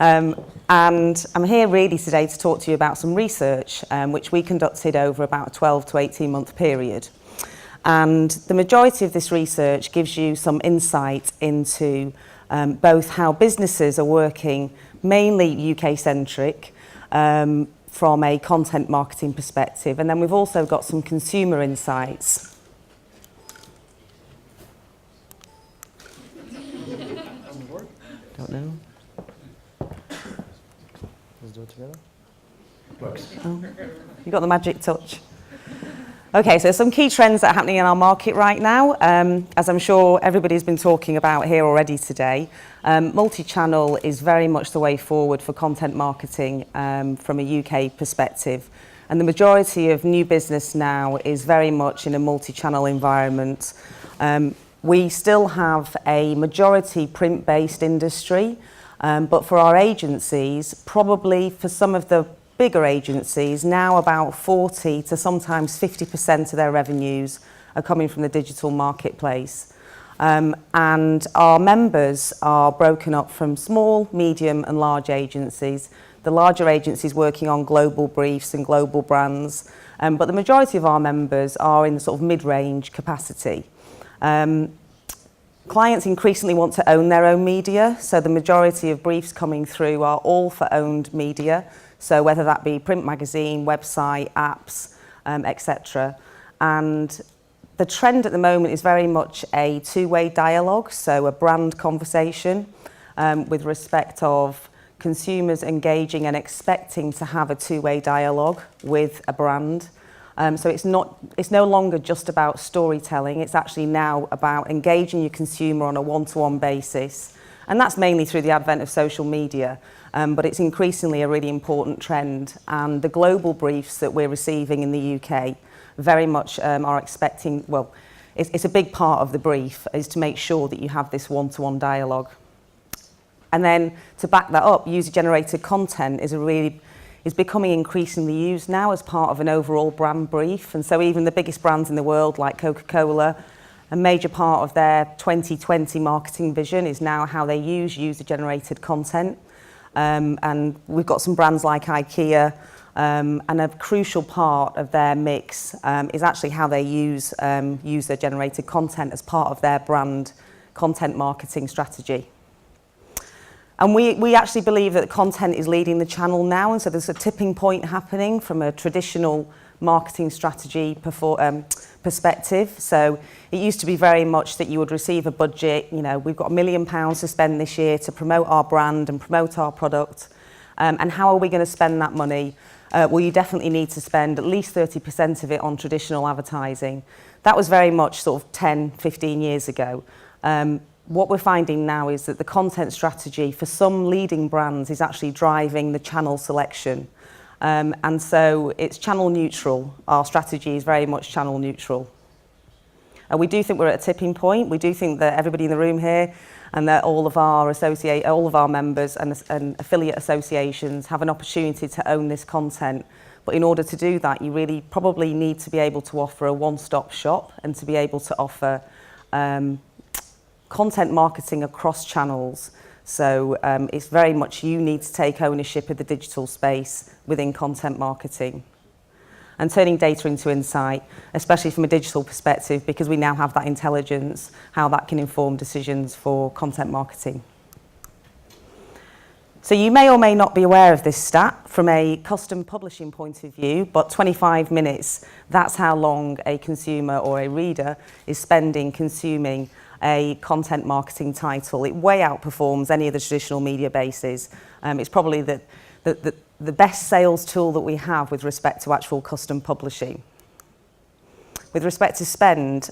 And I'm here really today to talk to you about some research which we conducted over about a 12 to 18 month period. And the majority of this research gives you some insight into both how businesses are working, mainly UK-centric, from a content marketing perspective, and then we've also got some consumer insights. Don't know. Let's do it together. Works. Oh, you got the magic touch. Okay, so some key trends that are happening in our market right now, as I'm sure everybody's been talking about here already today. Multi-channel is very much the way forward for content marketing from a UK perspective. And the majority of new business now is very much in a multi-channel environment. We still have a majority print-based industry, but for our agencies, probably for some of the bigger agencies, now about 40 to sometimes 50% of their revenues are coming from the digital marketplace. And our members are broken up from small, medium and large agencies. The larger agencies working on global briefs and global brands, but the majority of our members are in the sort of mid-range capacity. Clients increasingly want to own their own media, so the majority of briefs coming through are all for owned media. So whether that be print magazine, website, apps, etc. And the trend at the moment is very much a two-way dialogue, so a brand conversation with respect of consumers engaging and expecting to have a two-way dialogue with a brand. So it's no longer just about storytelling, it's actually now about engaging your consumer on a one-to-one basis. And that's mainly through the advent of social media. But it's increasingly a really important trend, and the global briefs that we're receiving in the UK very much are expecting, well, it's a big part of the brief is to make sure that you have this one-to-one dialogue. And then to back that up, user-generated content is becoming increasingly used now as part of an overall brand brief, and so even the biggest brands in the world like Coca-Cola, a major part of their 2020 marketing vision is now how they use user-generated content. And we've got some brands like IKEA, and a crucial part of their mix is actually how they use user-generated content as part of their brand content marketing strategy. And we actually believe that content is leading the channel now, and so there's a tipping point happening from a traditional marketing strategy perspective. So it used to be very much that you would receive a budget, you know, we've got £1 million to spend this year to promote our brand and promote our product. And how are we going to spend that money? Well, you definitely need to spend at least 30% of it on traditional advertising. That was very much sort of 10, 15 years ago. What we're finding now is that the content strategy for some leading brands is actually driving the channel selection. And so it's channel neutral. Our strategy is very much channel neutral. And we do think we're at a tipping point. We do think that everybody in the room here and that all of our members and affiliate associations have an opportunity to own this content. But in order to do that, you really probably need to be able to offer a one-stop shop and to be able to offer content marketing across channels. So it's very much you need to take ownership of the digital space within content marketing and turning data into insight, especially from a digital perspective, because we now have that intelligence, how that can inform decisions for content marketing. So you may or may not be aware of this stat from a custom publishing point of view, but 25 minutes, that's how long a consumer or a reader is spending consuming a content marketing title. It way outperforms any of the traditional media bases. It's probably the best sales tool that we have with respect to actual custom publishing. With respect to spend,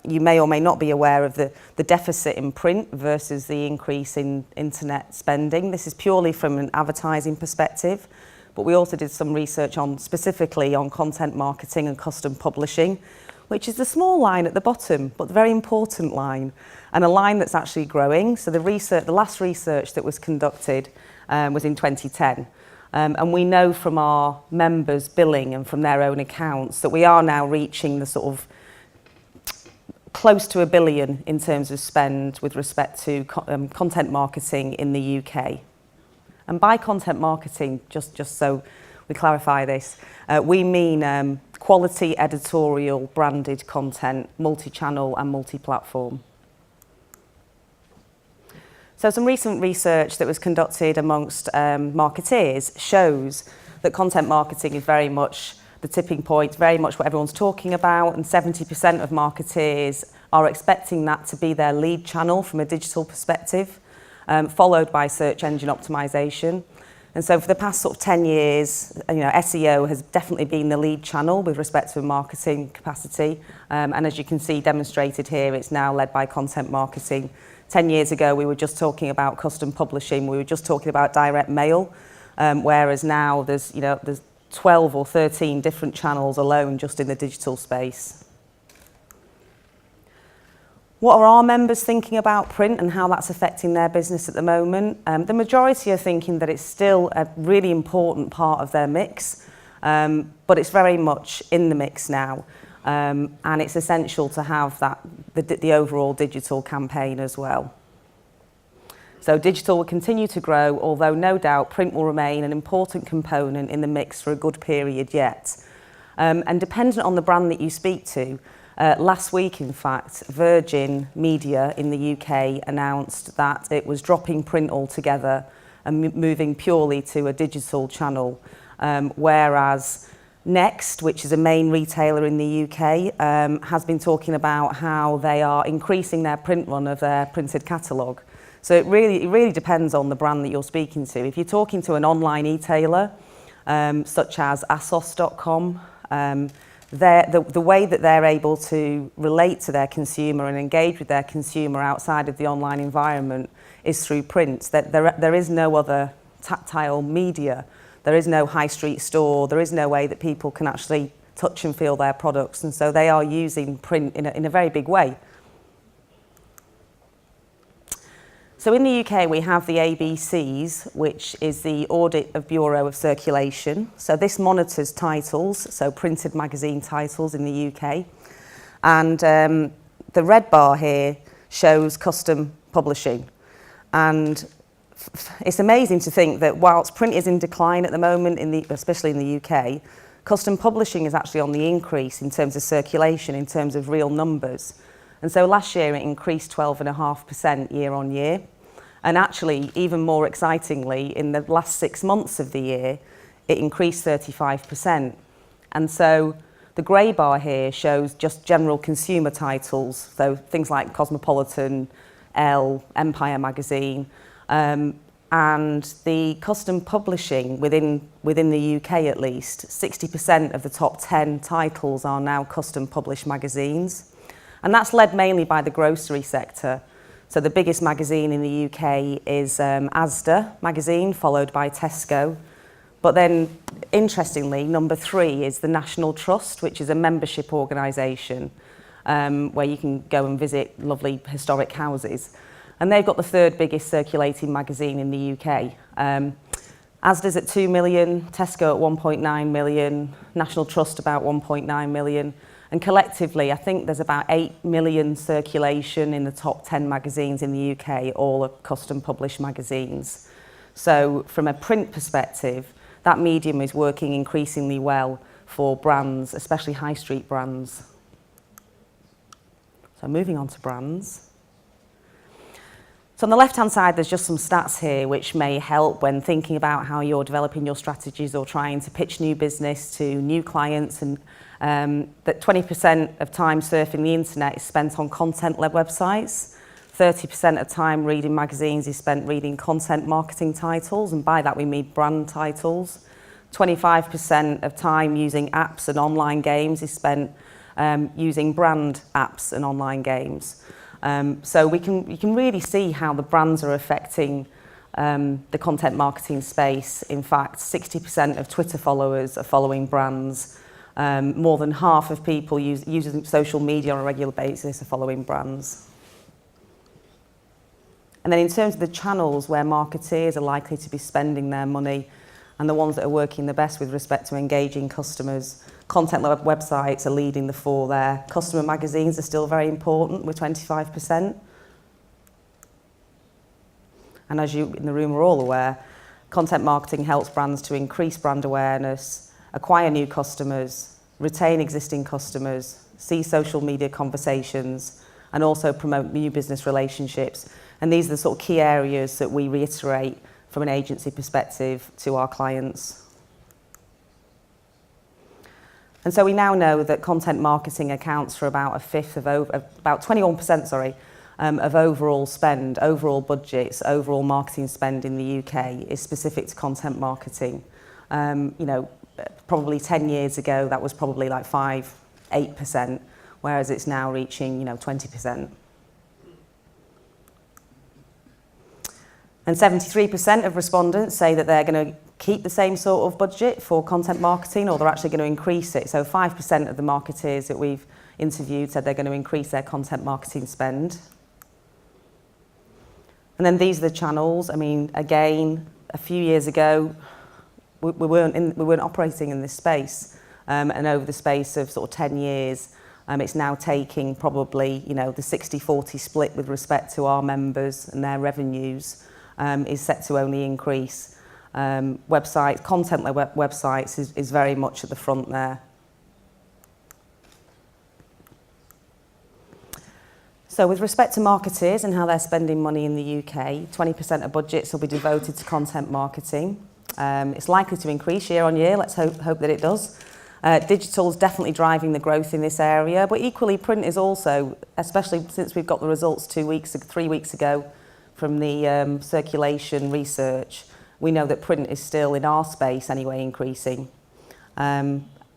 you may or may not be aware of the deficit in print versus the increase in internet spending. This is purely from an advertising perspective, but we also did some research specifically on content marketing and custom publishing, which is the small line at the bottom, but the very important line, and a line that's actually growing. So the last research that was conducted was in 2010. And we know from our members' billing and from their own accounts that we are now reaching the sort of close to £1 billion in terms of spend with respect to content marketing in the UK. And by content marketing, just so we clarify this, we mean quality editorial branded content, multi-channel and multi-platform. So some recent research that was conducted amongst marketeers shows that content marketing is very much the tipping point, very much what everyone's talking about, and 70% of marketeers are expecting that to be their lead channel from a digital perspective, followed by search engine optimization. And so for the past sort of 10 years, SEO has definitely been the lead channel with respect to marketing capacity. And as you can see demonstrated here, it's now led by content marketing. 10 years ago, we were just talking about custom publishing. We were just talking about direct mail, whereas now there's 12 or 13 different channels alone just in the digital space. What are our members thinking about print and how that's affecting their business at the moment? The majority are thinking that it's still a really important part of their mix, but it's very much in the mix now. And it's essential to have the overall digital campaign as well. So digital will continue to grow, although no doubt print will remain an important component in the mix for a good period yet. And dependent on the brand that you speak to, last week, in fact, Virgin Media in the UK announced that it was dropping print altogether and moving purely to a digital channel, whereas Next, which is a main retailer in the UK, has been talking about how they are increasing their print run of their printed catalogue. So it really depends on the brand that you're speaking to. If you're talking to an online e-tailer, such as asos.com, the way that they're able to relate to their consumer and engage with their consumer outside of the online environment is through print. There is no other tactile media. There is no high street store. There is no way that people can actually touch and feel their products. And so they are using print in a very big way. So in the UK, we have the ABCs, which is the Audit of Bureau of Circulation. So this monitors titles, so printed magazine titles in the UK. And the red bar here shows custom publishing. And it's amazing to think that whilst print is in decline at the moment, especially in the UK, custom publishing is actually on the increase in terms of circulation, in terms of real numbers. And so last year it increased 12.5% year on year. And actually, even more excitingly, in the last 6 months of the year, it increased 35%. And so the grey bar here shows just general consumer titles, so things like Cosmopolitan, Elle, Empire magazine, and the custom publishing within the UK at least, 60% of the top 10 titles are now custom published magazines. And that's led mainly by the grocery sector. So the biggest magazine in the UK is Asda magazine, followed by Tesco. But then, interestingly, number 3 is the National Trust, which is a membership organisation where you can go and visit lovely historic houses. And they've got the 3rd biggest circulating magazine in the UK. Asda's at 2 million, Tesco at 1.9 million, National Trust about 1.9 million. And collectively, I think there's about 8 million circulation in the top 10 magazines in the UK, all are custom published magazines. So from a print perspective, that medium is working increasingly well for brands, especially high street brands. So moving on to brands. So on the left-hand side, there's just some stats here which may help when thinking about how you're developing your strategies or trying to pitch new business to new clients, and that 20% of time surfing the internet is spent on content-led websites. 30% of time reading magazines is spent reading content marketing titles, and by that we mean brand titles. 25% of time using apps and online games is spent using brand apps and online games. So you can really see how the brands are affecting the content marketing space. In fact, 60% of Twitter followers are following brands. More than half of people using social media on a regular basis are following brands. And then in terms of the channels where marketeers are likely to be spending their money and the ones that are working the best with respect to engaging customers, content-led websites are leading the 4 there. Customer magazines are still very important with 25%. And as you in the room are all aware, Content marketing helps brands to increase brand awareness, acquire new customers, retain existing customers, see social media conversations, and also promote new business relationships. And these are the sort of key areas that we reiterate from an agency perspective to our clients. And so we now know that content marketing accounts for about about 21%, of overall spend, overall budgets, overall marketing spend in the UK is specific to content marketing. Probably 10 years ago, that was probably like 8%, whereas it's now reaching, 20%. And 73% of respondents say that they're going to keep the same sort of budget for content marketing, or they're actually going to increase it. So 5% of the marketeers that we've interviewed said they're going to increase their content marketing spend. And then these are the channels. I mean, again, a few years ago, we weren't operating in this space. And over the space of sort of 10 years, it's now taking probably, the 60-40 split with respect to our members and their revenues is set to only increase. Websites, content-led websites is very much at the front there. So with respect to marketers and how they're spending money in the UK, 20% of budgets will be devoted to content marketing. It's likely to increase year on year. Let's hope that it does. Digital is definitely driving the growth in this area, but equally print is also, especially since we've got the results 3 weeks ago from the circulation research. We know that print is still, in our space anyway, increasing.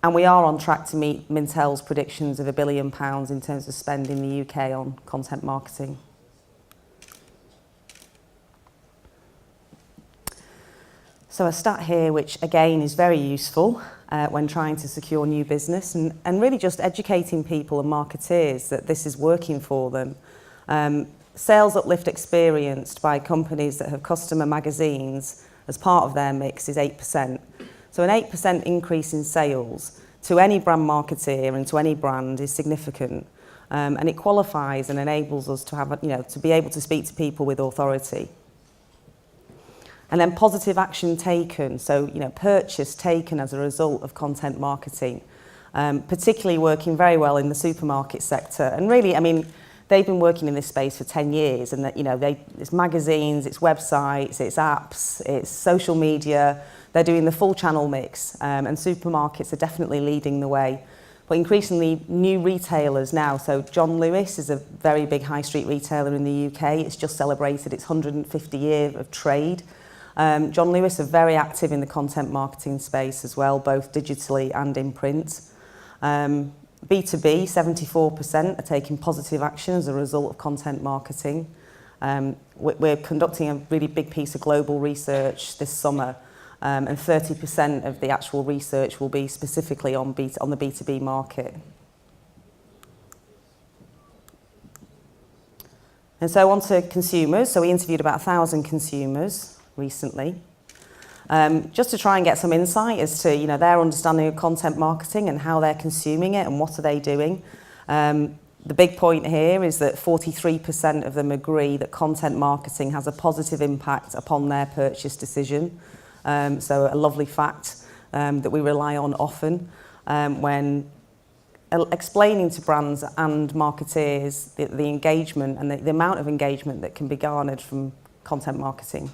And we are on track to meet Mintel's predictions of £1 billion in terms of spend in the UK on content marketing. So a stat here, which again is very useful when trying to secure new business and really just educating people and marketeers that this is working for them. Sales uplift experienced by companies that have customer magazines as part of their mix is 8%. So an 8% increase in sales to any brand marketeer and to any brand is significant. And it qualifies and enables us to have, to be able to speak to people with authority. And then positive action taken, so, purchase taken as a result of content marketing, particularly working very well in the supermarket sector. And really, they've been working in this space for 10 years and that, it's magazines, it's websites, it's apps, it's social media. They're doing the full channel mix and supermarkets are definitely leading the way. But increasingly new retailers now, so John Lewis is a very big high street retailer in the UK. It's just celebrated its 150 year of trade. John Lewis are very active in the content marketing space as well, both digitally and in print. B2B, 74% are taking positive action as a result of content marketing. We're conducting a really big piece of global research this summer, and 30% of the actual research will be specifically on the B2B market. And so on to consumers. So we interviewed about 1,000 consumers recently, just to try and get some insight as to their understanding of content marketing and how they're consuming it and what are they doing. The big point here is that 43% of them agree that content marketing has a positive impact upon their purchase decision. So a lovely fact that we rely on often when explaining to brands and marketeers the engagement and the amount of engagement that can be garnered from content marketing.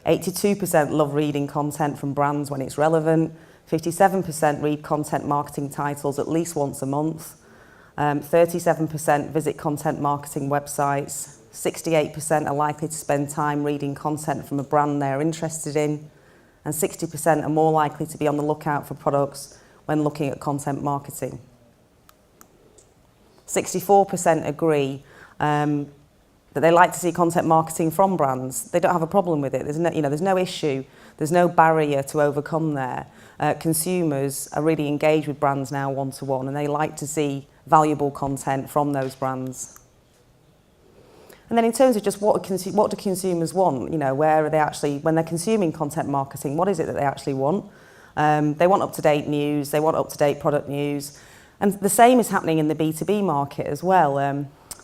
82% love reading content from brands when it's relevant. 57% read content marketing titles at least once a month. 37% visit content marketing websites. 68% are likely to spend time reading content from a brand they're interested in. And 60% are more likely to be on the lookout for products when looking at content marketing. 64% agree that they like to see content marketing from brands. They don't have a problem with it. There's no issue. There's no barrier to overcome there. Consumers are really engaged with brands now one-to-one, and they like to see valuable content from those brands. And then in terms of just what do consumers want? Where are they actually, when they're consuming content marketing, what is it that they actually want? They want up-to-date news. They want up-to-date product news. And the same is happening in the B2B market as well.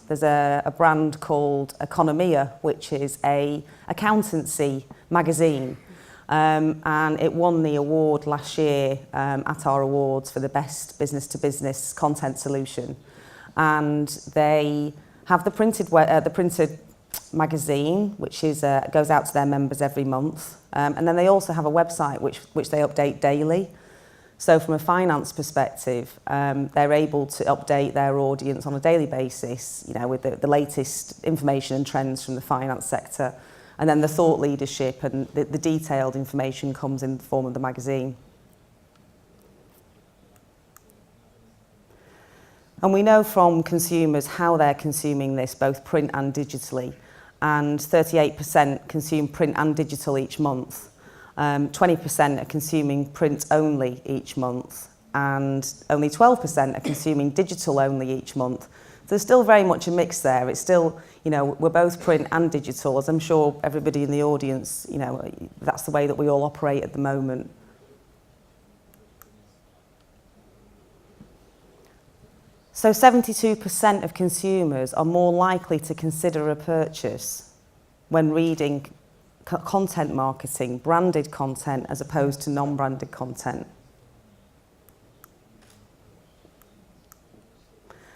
there's a brand called Economia, which is a accountancy magazine. And it won the award last year at our awards for the best business-to-business content solution. And they have the printed magazine, which is goes out to their members every month. And then they also have a website which they update daily. So from a finance perspective, they're able to update their audience on a daily basis, you know, with the latest information and trends from the finance sector. And then the thought leadership and the detailed information comes in the form of the magazine. And we know from consumers how they're consuming this, both print and digitally. And 38% consume print and digital each month. 20% are consuming print only each month. And only 12% are consuming digital only each month. So there's still very much a mix there. It's still, you know, we're both print and digital, as I'm sure everybody in the audience, you know, that's the way that we all operate at the moment. So 72% of consumers are more likely to consider a purchase when reading content marketing, branded content, as opposed to non-branded content.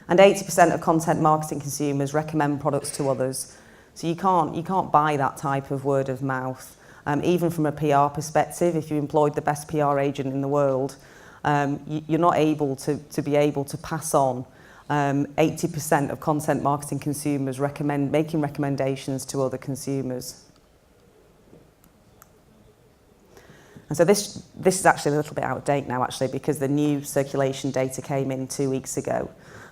And 80% of content marketing consumers recommend products to others. So you can't buy that type of word of mouth. Even from a PR perspective, if you employed the best PR agent in the world, you're not able to be able to pass on 80% of content marketing consumers making recommendations to other consumers. And so this is actually a little bit out of date now, actually, because the new circulation data came in 2 weeks ago.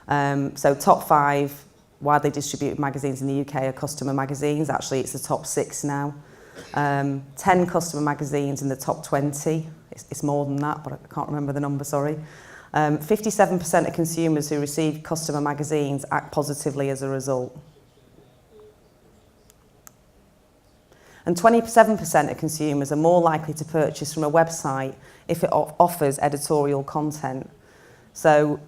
So top 5 widely distributed magazines in the UK are customer magazines. Actually, it's the top 6 now. 10 customer magazines in the top 20. It's more than that, but I can't remember the number, sorry. 57% of consumers who receive customer magazines act positively as a result. And 27% of consumers are more likely to purchase from a website if it offers editorial content. So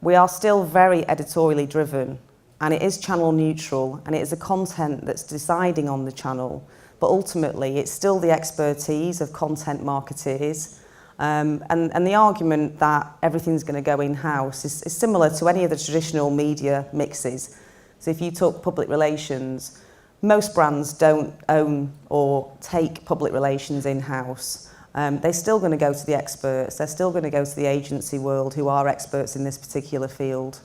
we are still very editorially driven, and it is channel neutral, and it is a content that's deciding on the channel, but ultimately it's still the expertise of content marketeers. And the argument that everything's going to go in-house is similar to any of the traditional media mixes. So if you took public relations, most brands don't own or take public relations in-house. They're still going to go to the experts. They're still going to go to the agency world who are experts in this particular field.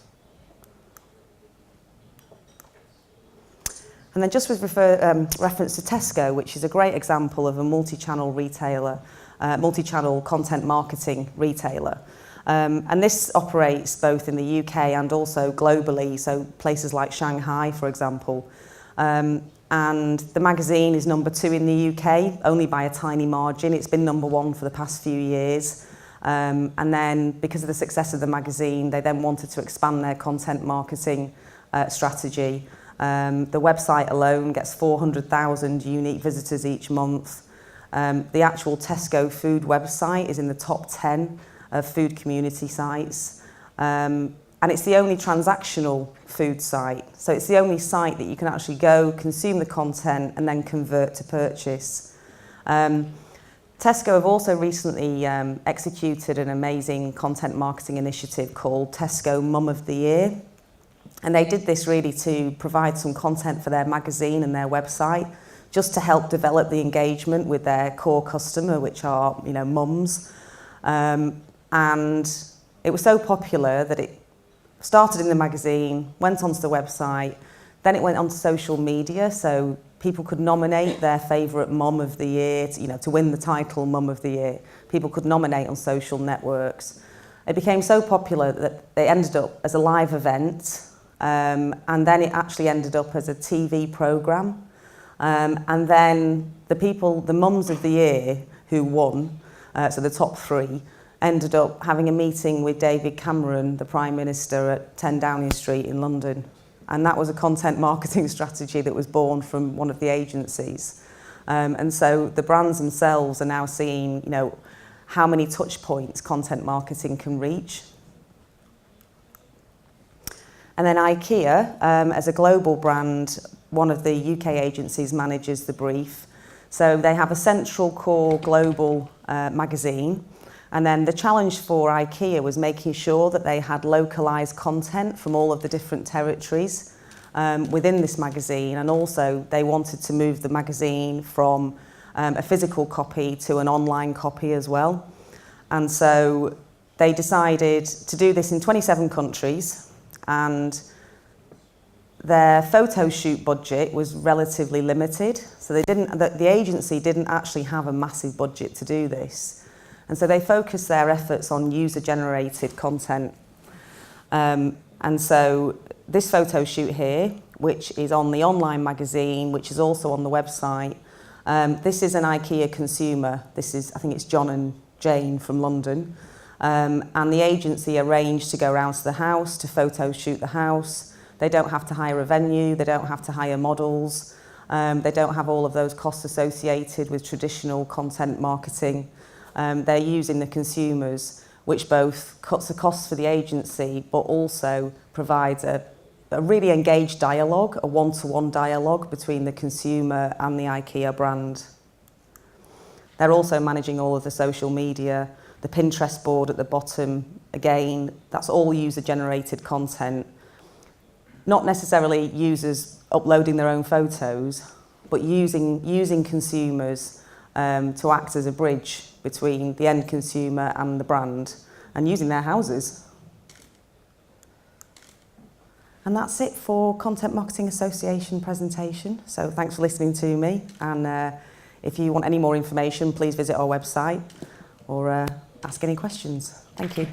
And then just with reference to Tesco, which is a great example of a multi-channel retailer, multi-channel content marketing retailer. And this operates both in the UK and also globally, so places like Shanghai, for example. And the magazine is number 2 in the UK, only by a tiny margin. It's been number 1 for the past few years. And then because of the success of the magazine, they then wanted to expand their content marketing strategy. The website alone gets 400,000 unique visitors each month. The actual Tesco food website is in the top 10 of food community sites. And it's the only transactional food site. So it's the only site that you can actually go, consume the content, and then convert to purchase. Tesco have also recently executed an amazing content marketing initiative called Tesco Mum of the Year. And they did this really to provide some content for their magazine and their website, just to help develop the engagement with their core customer, which are, you know, mums. And it was so popular that it started in the magazine, went onto the website, then it went onto social media, so people could nominate their favourite mum of the year, to win the title Mum of the Year. People could nominate on social networks. It became so popular that it ended up as a live event, and then it actually ended up as a TV programme. And then the mums of the year who won, so the top 3, ended up having a meeting with David Cameron, the Prime Minister, at 10 Downing Street in London. And that was a content marketing strategy that was born from one of the agencies. And so the brands themselves are now seeing, how many touch points content marketing can reach. And then IKEA, as a global brand, one of the UK agencies manages the brief. So they have a central core global magazine. And then the challenge for IKEA was making sure that they had localised content from all of the different territories within this magazine. And also they wanted to move the magazine from a physical copy to an online copy as well. And so they decided to do this in 27 countries, and their photo shoot budget was relatively limited. So the agency didn't actually have a massive budget to do this. And so they focused their efforts on user-generated content. And so this photo shoot here, which is on the online magazine, which is also on the website, this is an IKEA consumer. This is, I think it's John and Jane from London. And the agency arranged to go around to the house to photo shoot the house. They don't have to hire a venue, they don't have to hire models, they don't have all of those costs associated with traditional content marketing. They're using the consumers, which both cuts the costs for the agency, but also provides a really engaged dialogue, a one-to-one dialogue between the consumer and the IKEA brand. They're also managing all of the social media, the Pinterest board at the bottom. Again, that's all user-generated content. Not necessarily users uploading their own photos, but using consumers to act as a bridge between the end consumer and the brand, and using their houses. And that's it for Content Marketing Association presentation. So thanks for listening to me. And if you want any more information, please visit our website or ask any questions. Thank you.